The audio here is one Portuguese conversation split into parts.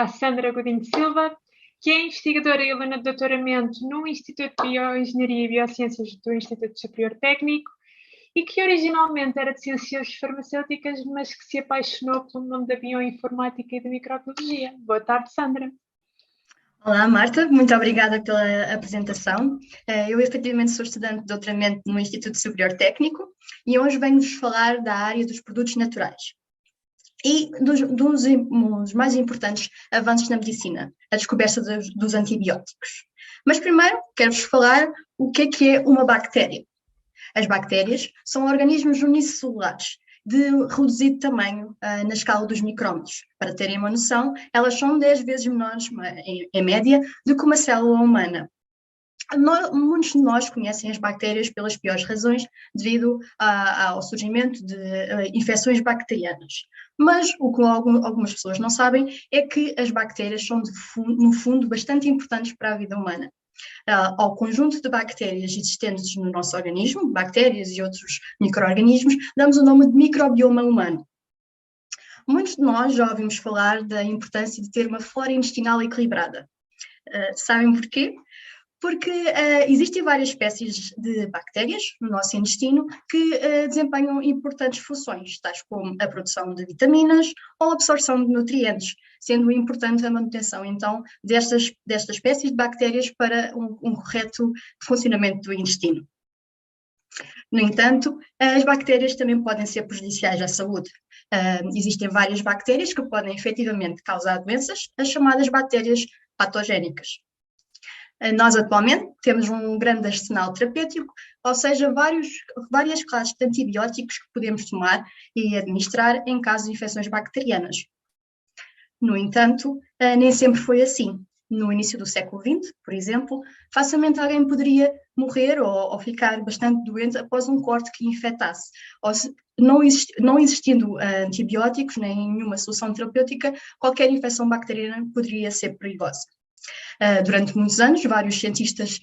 à Sandra Godinho Silva, que é investigadora e aluna de doutoramento no Instituto de Bioengenharia e Biociências do Instituto Superior Técnico e que originalmente era de Ciências Farmacêuticas, mas que se apaixonou pelo mundo da bioinformática e da microbiologia. Boa tarde, Sandra. Olá, Marta, muito obrigada pela apresentação. Eu efetivamente sou estudante de doutoramento no Instituto Superior Técnico e hoje venho-vos falar da área dos produtos naturais e dos mais importantes avanços na medicina, a descoberta dos antibióticos. Mas primeiro quero-vos falar o que é uma bactéria. As bactérias são organismos unicelulares de reduzido tamanho na escala dos micrômetros. Para terem uma noção, elas são 10 vezes menores, em média, do que uma célula humana. Muitos de nós conhecem as bactérias pelas piores razões, devido ao surgimento de infecções bacterianas. Mas o que algumas pessoas não sabem é que as bactérias são, no fundo, bastante importantes para a vida humana. Ao conjunto de bactérias existentes no nosso organismo, bactérias e outros micro-organismos, damos o nome de microbioma humano. Muitos de nós já ouvimos falar da importância de ter uma flora intestinal equilibrada. Sabem porquê? Porque existem várias espécies de bactérias no nosso intestino que desempenham importantes funções, tais como a produção de vitaminas ou a absorção de nutrientes, sendo importante a manutenção, então, destas espécies de bactérias para um correto funcionamento do intestino. No entanto, as bactérias também podem ser prejudiciais à saúde. Existem várias bactérias que podem efetivamente causar doenças, as chamadas bactérias patogénicas. Nós atualmente temos um grande arsenal terapêutico, ou seja, várias classes de antibióticos que podemos tomar e administrar em caso de infecções bacterianas. No entanto, nem sempre foi assim. No início do século XX, por exemplo, facilmente alguém poderia morrer ou ficar bastante doente após um corte que infectasse. Não existindo antibióticos nem nenhuma solução terapêutica, qualquer infecção bacteriana poderia ser perigosa. Durante muitos anos, vários cientistas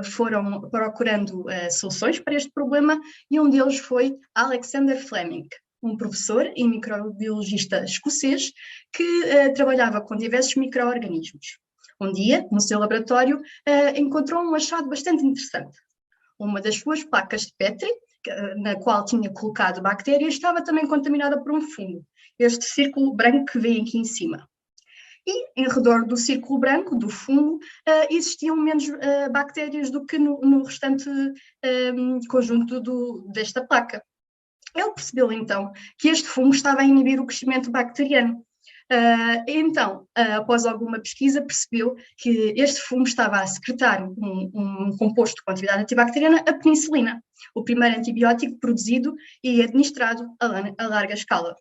foram procurando soluções para este problema e um deles foi Alexander Fleming, um professor e microbiologista escocês que trabalhava com diversos micro-organismos. Um dia, no seu laboratório, encontrou um achado bastante interessante. Uma das suas placas de Petri, na qual tinha colocado bactérias, estava também contaminada por um fungo, este círculo branco que vem aqui em cima. E, em redor do círculo branco, do fungo, existiam menos bactérias do que no restante conjunto desta placa. Ele percebeu, então, que este fungo estava a inibir o crescimento bacteriano. Então, após alguma pesquisa, percebeu que este fungo estava a secretar um composto com atividade antibacteriana, a penicilina, o primeiro antibiótico produzido e administrado a larga escala.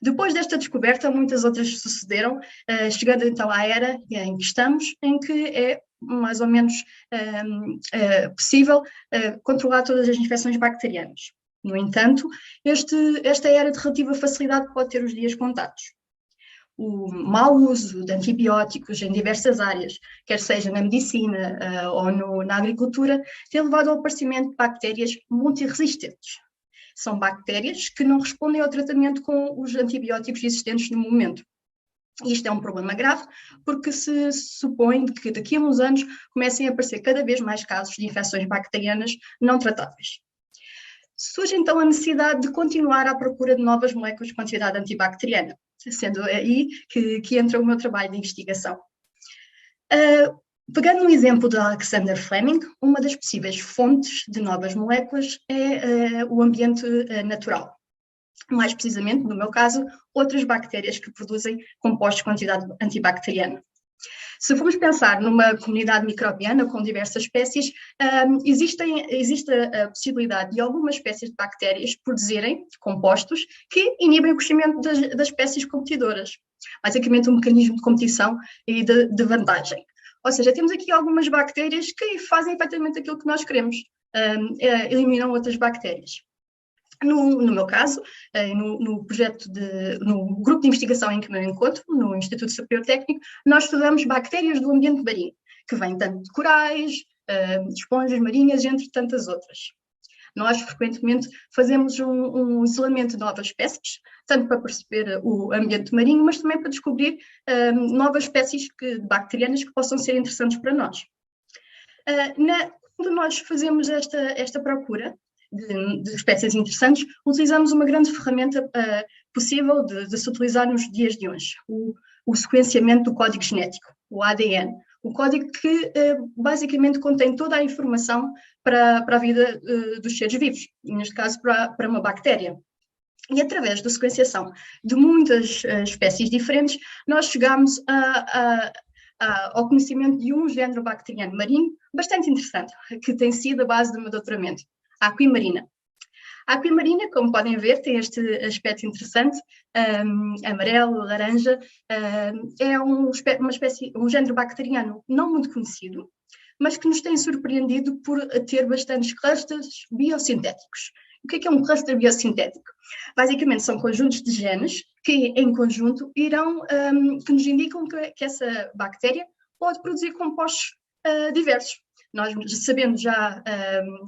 Depois desta descoberta, muitas outras sucederam, chegando então à era em que estamos, em que é mais ou menos possível controlar todas as infecções bacterianas. No entanto, esta era de relativa facilidade pode ter os dias contados. O mau uso de antibióticos em diversas áreas, quer seja na medicina ou na agricultura, tem levado ao aparecimento de bactérias multiresistentes. São bactérias que não respondem ao tratamento com os antibióticos existentes no momento. Isto é um problema grave, porque se supõe que daqui a uns anos comecem a aparecer cada vez mais casos de infecções bacterianas não tratáveis. Surge então a necessidade de continuar à procura de novas moléculas com atividade antibacteriana, sendo aí que entra o meu trabalho de investigação. Pegando no exemplo de Alexander Fleming, uma das possíveis fontes de novas moléculas é o ambiente natural. Mais precisamente, no meu caso, outras bactérias que produzem compostos com atividade antibacteriana. Se formos pensar numa comunidade microbiana com diversas espécies, existe a possibilidade de algumas espécies de bactérias produzirem compostos que inibem o crescimento das espécies competidoras. Basicamente um mecanismo de competição e de vantagem. Ou seja, temos aqui algumas bactérias que fazem efetivamente aquilo que nós queremos, eliminam outras bactérias. No meu caso, no grupo de investigação em que me encontro, no Instituto Superior Técnico, nós estudamos bactérias do ambiente marinho, que vêm tanto de corais, de esponjas marinhas, entre tantas outras. Nós, frequentemente, fazemos um isolamento de novas espécies, tanto para perceber o ambiente marinho, mas também para descobrir novas espécies bacterianas que possam ser interessantes para nós. Quando nós fazemos esta procura de espécies interessantes, utilizamos uma grande ferramenta possível de se utilizar nos dias de hoje, o sequenciamento do código genético, o ADN. O código que basicamente contém toda a informação para a vida dos seres vivos, neste caso para uma bactéria. E através da sequenciação de muitas espécies diferentes, nós chegamos ao conhecimento de um género bacteriano marinho bastante interessante, que tem sido a base do meu doutoramento, a Aquimarina. A Aquimarina, como podem ver, tem este aspecto interessante, amarelo, laranja, é um género bacteriano não muito conhecido, mas que nos tem surpreendido por ter bastantes clusters biosintéticos. O que é um cluster biosintético? Basicamente são conjuntos de genes que, em conjunto, que nos indicam que essa bactéria pode produzir compostos diversos. Nós sabendo já,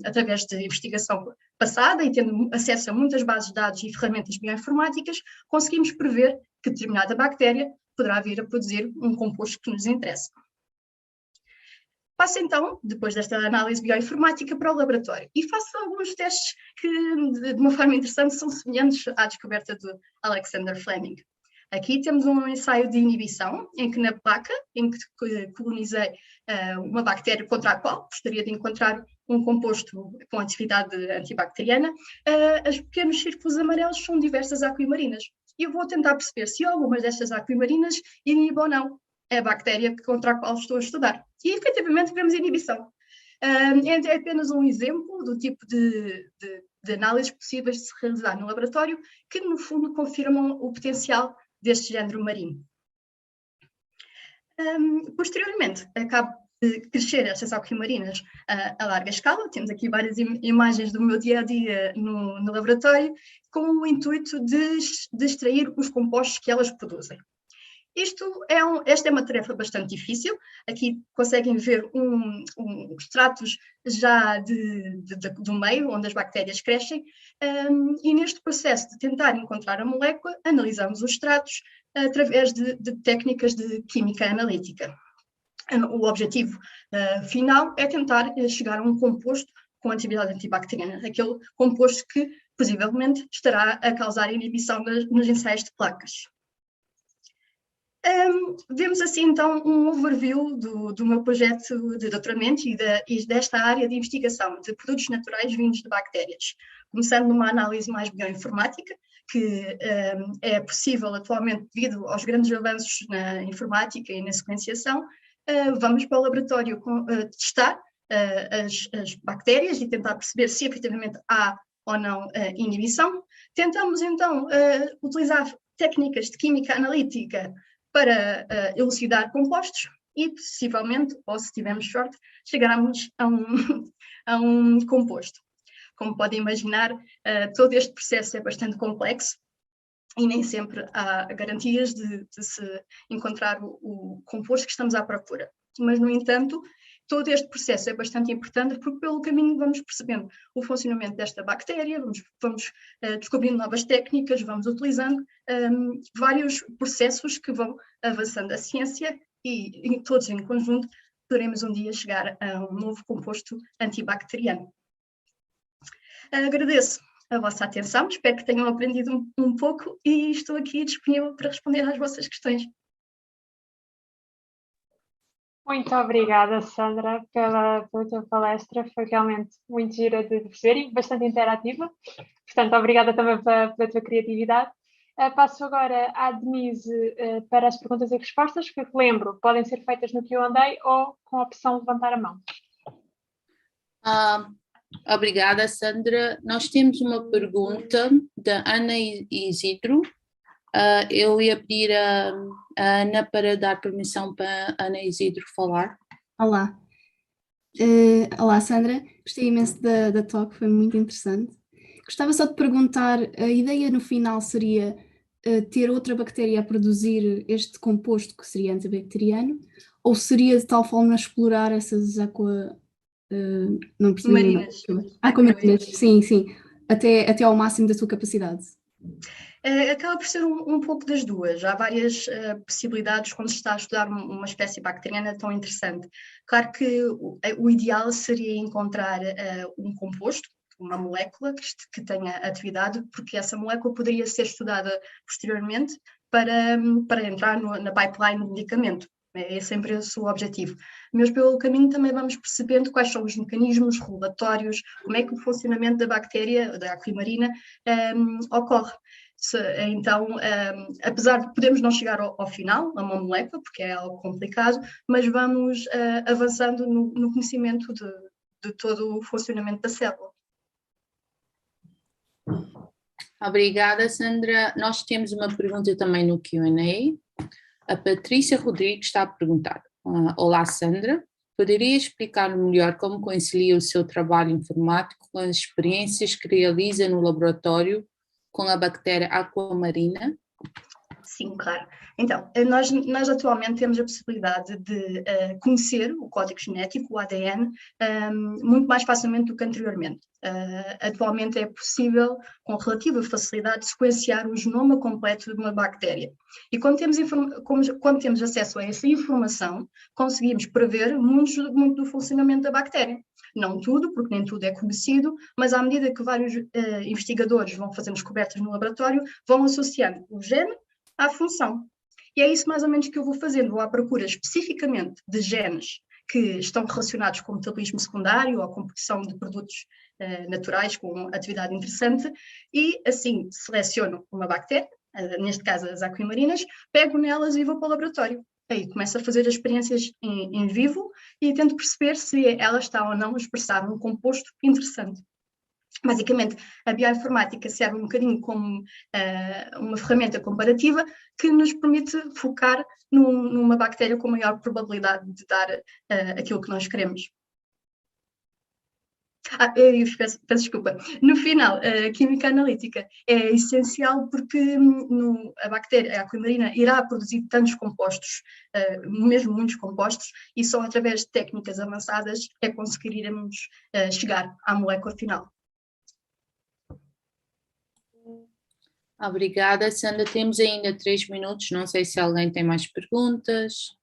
através de investigação passada e tendo acesso a muitas bases de dados e ferramentas bioinformáticas, conseguimos prever que determinada bactéria poderá vir a produzir um composto que nos interessa. Passo então, depois desta análise bioinformática, para o laboratório e faço alguns testes que, de uma forma interessante, são semelhantes à descoberta de Alexander Fleming. Aqui temos um ensaio de inibição, em que na placa, em que colonizei uma bactéria contra a qual gostaria de encontrar um composto com atividade antibacteriana, os pequenos círculos amarelos são diversas aquimarinas. E eu vou tentar perceber se algumas destas aquimarinas inibem ou não a bactéria contra a qual estou a estudar. E, efetivamente, vemos inibição. É apenas um exemplo do tipo de análises possíveis de se realizar no laboratório, que, no fundo, confirmam o potencial deste género marinho. Posteriormente, acabo de crescer estas aquimarinas a larga escala. Temos aqui várias imagens do meu dia-a-dia no laboratório, com o intuito de extrair os compostos que elas produzem. Esta é uma tarefa bastante difícil. Aqui conseguem ver extratos já do meio onde as bactérias crescem, e neste processo de tentar encontrar a molécula, analisamos os extratos através de técnicas de química analítica. O objetivo final é tentar chegar a um composto com atividade antibacteriana, aquele composto que possivelmente estará a causar inibição nos ensaios de placas. Vemos assim então um overview do meu projeto de doutoramento e desta área de investigação de produtos naturais vindos de bactérias, começando numa análise mais bioinformática, que é possível atualmente devido aos grandes avanços na informática e na sequenciação. Vamos para o laboratório testar as bactérias e tentar perceber se efetivamente há ou não inibição. Tentamos então utilizar técnicas de química analítica para elucidar compostos e, possivelmente, ou se tivermos sorte, chegarmos a um composto. Como podem imaginar, todo este processo é bastante complexo e nem sempre há garantias de se encontrar o composto que estamos à procura. Mas, no entanto, todo este processo é bastante importante porque pelo caminho vamos percebendo o funcionamento desta bactéria, vamos descobrindo novas técnicas, vamos utilizando vários processos que vão avançando a ciência e todos em conjunto poderemos um dia chegar a um novo composto antibacteriano. Agradeço a vossa atenção, espero que tenham aprendido um pouco e estou aqui disponível para responder às vossas questões. Muito obrigada, Sandra, pela tua palestra. Foi realmente muito gira de perceber e bastante interativa. Portanto, obrigada também pela tua criatividade. Passo agora à Denise para as perguntas e respostas, que lembro, podem ser feitas no Q&A ou com a opção de levantar a mão. Obrigada, Sandra. Nós temos uma pergunta da Ana Isidro. Eu ia pedir a Ana para dar permissão para a Ana Isidro falar. Olá. Olá, Sandra. Gostei imenso da talk, foi muito interessante. Gostava só de perguntar, a ideia no final seria ter outra bactéria a produzir este composto que seria antibacteriano, ou seria de tal forma explorar essas Não percebi. Marinas. Com marinas, sim, sim. Até ao máximo da sua capacidade. Acaba por ser um pouco das duas. Há várias possibilidades quando se está a estudar uma espécie bacteriana tão interessante. Claro que o ideal seria encontrar um composto, uma molécula que tenha atividade, porque essa molécula poderia ser estudada posteriormente para entrar na pipeline do medicamento. É sempre esse o objetivo. Mas pelo caminho também vamos percebendo quais são os mecanismos regulatórios, como é que o funcionamento da bactéria, da aquimarina, ocorre. Então, apesar de podermos não chegar ao final, a uma molécula, porque é algo complicado, mas vamos avançando no conhecimento de todo o funcionamento da célula. Obrigada, Sandra. Nós temos uma pergunta também no Q&A. A Patrícia Rodrigues está a perguntar: olá, Sandra, poderia explicar melhor como concilia o seu trabalho informático com as experiências que realiza no laboratório com a bactéria aquamarina? Sim, claro. Então, nós atualmente temos a possibilidade de conhecer o código genético, o ADN, muito mais facilmente do que anteriormente. Atualmente é possível, com relativa facilidade, sequenciar o genoma completo de uma bactéria. E quando temos acesso a essa informação, conseguimos prever muito do funcionamento da bactéria. Não tudo, porque nem tudo é conhecido, mas à medida que vários investigadores vão fazendo descobertas no laboratório, vão associando o gene à função. E é isso mais ou menos que eu vou fazendo. Vou à procura especificamente de genes que estão relacionados com o metabolismo secundário ou com produção de produtos naturais com atividade interessante e assim seleciono uma bactéria, neste caso as aquimarinas, pego nelas e vou para o laboratório. Aí começo a fazer as experiências em vivo e tento perceber se ela está ou não a expressar um composto interessante. Basicamente, a bioinformática serve um bocadinho como uma ferramenta comparativa que nos permite focar numa bactéria com maior probabilidade de dar aquilo que nós queremos. Eu peço desculpa. No final, a química analítica é essencial porque a bactéria, a aquimarina, irá produzir tantos compostos, mesmo muitos compostos, e só através de técnicas avançadas é que conseguiremos chegar à molécula final. Obrigada, Sandra. Temos ainda 3 minutos, não sei se alguém tem mais perguntas.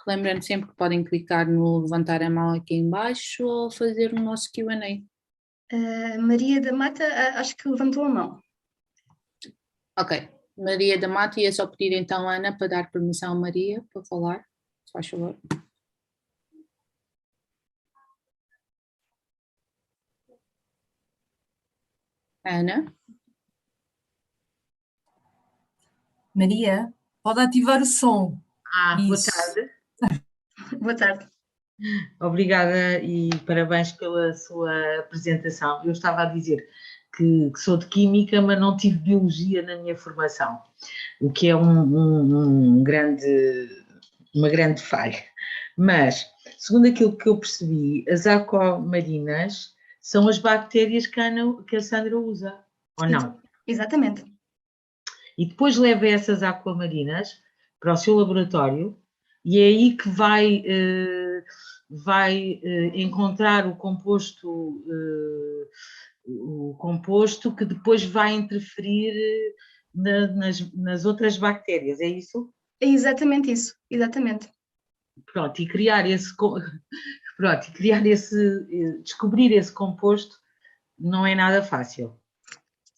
Lembrando sempre que podem clicar no levantar a mão aqui em baixo ou fazer o nosso Q&A. Maria da Mata, acho que levantou a mão. Ok. Maria da Mata, ia só pedir então a Ana para dar permissão a Maria para falar, se faz favor. Ana? Maria, pode ativar o som. Boa tarde. Boa tarde. Obrigada e parabéns pela sua apresentação. Eu estava a dizer que sou de Química, mas não tive Biologia na minha formação, o que é uma grande falha. Mas, segundo aquilo que eu percebi, as aquamarinas são as bactérias que a Sandra usa, ou não? Exatamente. E depois leva essas aquamarinas para o seu laboratório e é aí que vai encontrar o composto que depois vai interferir nas outras bactérias, é isso? É exatamente isso, exatamente. Pronto, descobrir esse composto não é nada fácil.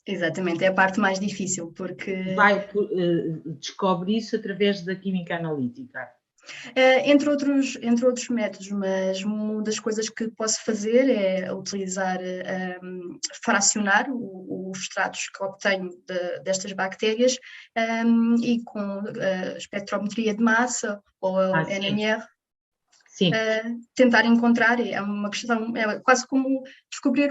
Exatamente, é a parte mais difícil, porque... Descobre isso através da química analítica. Entre outros métodos, mas uma das coisas que posso fazer é utilizar, fracionar os extratos que obtenho destas bactérias e com espectrometria de massa ou NMR, sim. Tentar encontrar, é uma questão, é quase como descobrir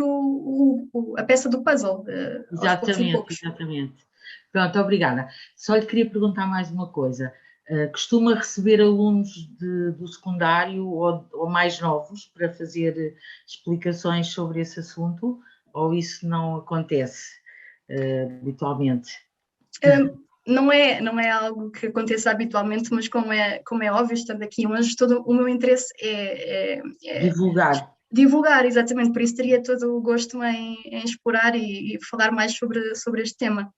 a peça do puzzle. Exatamente. Pronto, obrigada. Só lhe queria perguntar mais uma coisa. Costuma receber alunos do secundário ou mais novos para fazer explicações sobre esse assunto, ou isso não acontece habitualmente? Não é algo que aconteça habitualmente, mas como é óbvio, estando aqui hoje, todo o meu interesse é divulgar. divulgar, exatamente, por isso teria todo o gosto em explorar e falar mais sobre este tema.